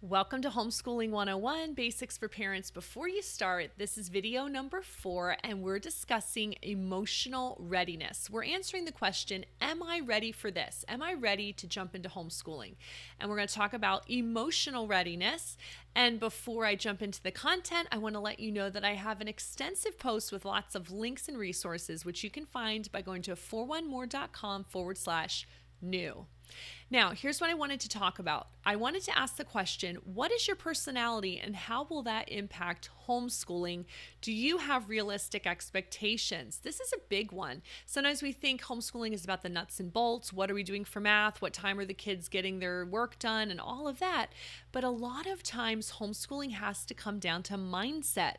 Welcome to Homeschooling 101, Basics for Parents. Before you start, this is video number 4, and we're discussing emotional readiness. We're answering the question, am I ready for this? Am I ready to jump into homeschooling? And we're going to talk about emotional readiness. And before I jump into the content, I want to let you know that I have an extensive post with lots of links and resources, which you can find by going to 4onemore.com/new. Now, here's what I wanted to talk about. I wanted to ask the question, what is your personality and how will that impact homeschooling? Do you have realistic expectations? This is a big one. Sometimes we think homeschooling is about the nuts and bolts. What are we doing for math? What time are the kids getting their work done and all of that? But a lot of times homeschooling has to come down to mindset.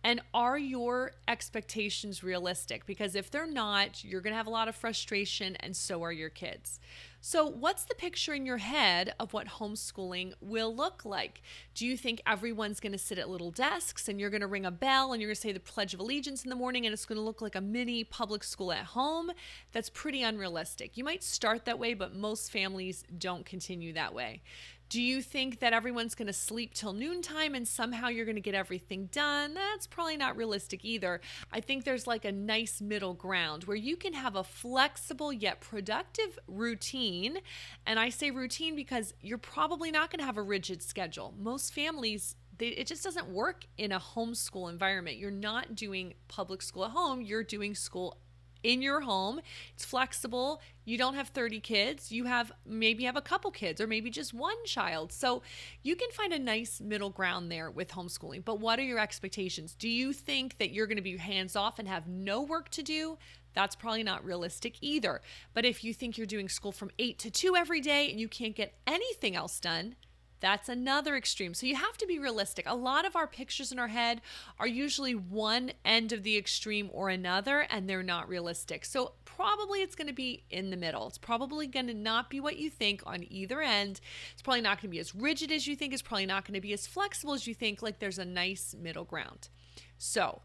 And are your expectations realistic? Because if they're not, you're going to have a lot of frustration, and so are your kids. So what's the picture in your head of what homeschooling will look like? Do you think everyone's going to sit at little desks and you're going to ring a bell and you're going to say the Pledge of Allegiance in the morning and it's going to look like a mini public school at home? That's pretty unrealistic. You might start that way, but most families don't continue that way. Do you think that everyone's going to sleep till noontime and somehow you're going to get everything done? That's probably not realistic either. I think there's like a nice middle ground where you can have a flexible yet productive routine. And I say routine because you're probably not going to have a rigid schedule. Most families, it just doesn't work in a homeschool environment. You're not doing public school at home. You're doing school in your home. It's flexible. You don't have 30 kids. You maybe have a couple kids or maybe just one child. So you can find a nice middle ground there with homeschooling. But what are your expectations? Do you think that you're going to be hands off and have no work to do? That's probably not realistic either. But if you think you're doing school from 8 to 2 every day and you can't get anything else done, that's another extreme. So you have to be realistic. A lot of our pictures in our head are usually one end of the extreme or another, and they're not realistic. So probably it's going to be in the middle. It's probably going to not be what you think on either end. It's probably not going to be as rigid as you think. It's probably not going to be as flexible as you think. Like there's a nice middle ground. So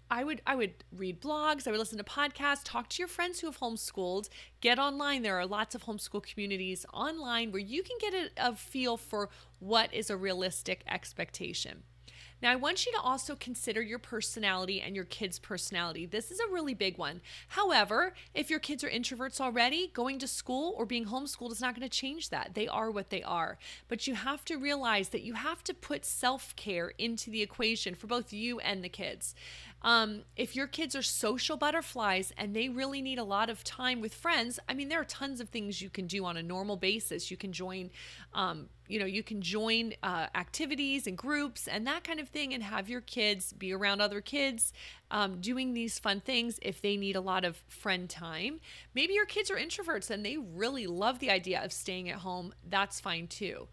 I would read blogs, I would listen to podcasts, talk to your friends who have homeschooled, get online. There are lots of homeschool communities online where you can get a feel for what is a realistic expectation. Now, I want you to also consider your personality and your kids' personality. This is a really big one. However, if your kids are introverts already, going to school or being homeschooled is not going to change that. They are what they are. But you have to realize that you have to put self-care into the equation for both you and the kids. If your kids are social butterflies and they really need a lot of time with friends, I mean, there are tons of things you can do on a normal basis. You can join activities and groups and that kind of thing and have your kids be around other kids doing these fun things if they need a lot of friend time. Maybe your kids are introverts and they really love the idea of staying at home. That's fine too.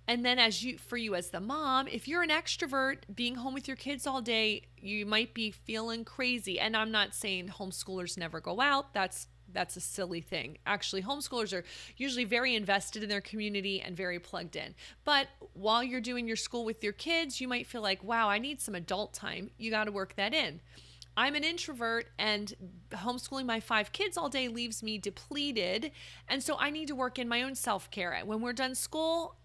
And then for you as the mom, if you're an extrovert, being home with your kids all day, you might be feeling crazy. And I'm not saying homeschoolers never go out. That's a silly thing. Actually, homeschoolers are usually very invested in their community and very plugged in. But while you're doing your school with your kids, you might feel like, wow, I need some adult time. You got to work that in. I'm an introvert and homeschooling my 5 kids all day leaves me depleted. And so I need to work in my own self-care. When we're done school,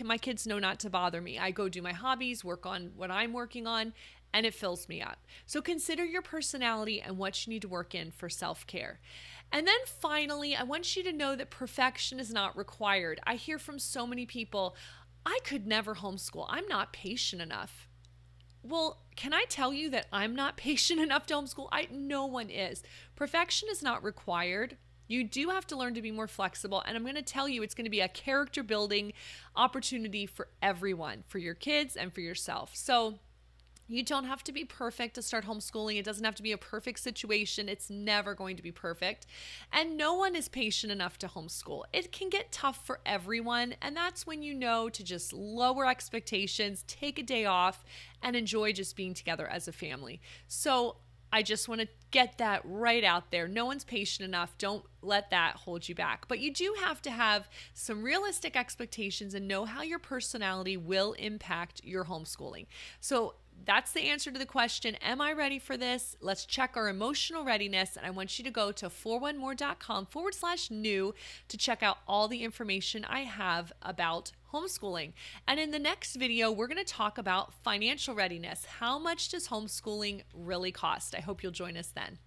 my kids know not to bother me. I go do my hobbies, work on what I'm working on, and it fills me up. So consider your personality and what you need to work in for self-care. And then finally, I want you to know that perfection is not required. I hear from so many people, I could never homeschool. I'm not patient enough. Well, can I tell you that I'm not patient enough to homeschool? No one is. Perfection is not required. You do have to learn to be more flexible, and I'm going to tell you it's going to be a character building opportunity for everyone, for your kids and for yourself. So you don't have to be perfect to start homeschooling. It doesn't have to be a perfect situation. It's never going to be perfect. And no one is patient enough to homeschool. It can get tough for everyone, and that's when you know to just lower expectations, take a day off, and enjoy just being together as a family. So I just want to get that right out there. No one's patient enough. Don't let that hold you back. But you do have to have some realistic expectations and know how your personality will impact your homeschooling. So that's the answer to the question, am I ready for this? Let's check our emotional readiness. And I want you to go to 4onemore.com/new to check out all the information I have about homeschooling. And in the next video, we're going to talk about financial readiness. How much does homeschooling really cost? I hope you'll join us then.